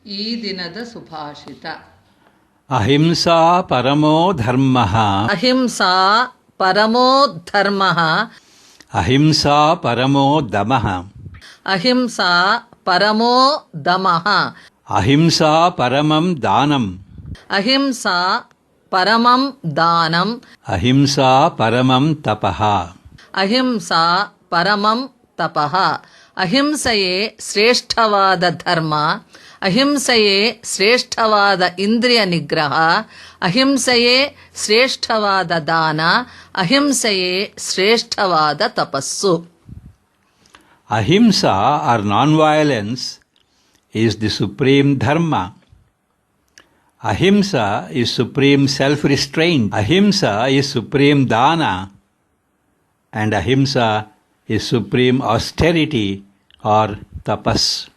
ಈ ದಿನದ ಸುಭಾಷಿತ. ಅಹಿಂಸಾ ಪರಮೋ ಧರ್ಮ. ಅಹಿಂಸಾ ಪರಮೋ ಧರ್ಮ. ಅಹಿಂಸಾ ಪರಮೋ ದಮಃ. ಅಹಿಂಸಾ ಪರಮೋ ದಮಃ. ಅಹಿಂಸಾ ಪರಮಂ ದಾನಂ. ಅಹಿಂಸಾ ಪರಮಂ ದಾನಂ. ಅಹಿಂಸಾ ಪರಮಂ ತಪಃ. ಅಹಿಂಸಾ ಪರಮಂ ತಪಃ. ಅಹಿಂಸೆಯೇ ಶ್ರೇಷ್ಠವಾದ ಧರ್ಮ. ಅಹಿಂಸೆಯೇ ಶ್ರೇಷ್ಠವಾದ ಇಂದ್ರಿಯ ನಿಗ್ರಹ. ಅಹಿಂಸೆಯೇ ಶ್ರೇಷ್ಠವಾದ ದಾನ. ಅಹಿಂಸೆಯೇ ಶ್ರೇಷ್ಠವಾದ ತಪಸ್ಸು. Ahimsa or non-violence is the supreme dharma. Ahimsa is supreme self-restraint. Ahimsa is supreme dana. And ahimsa is supreme austerity or tapas.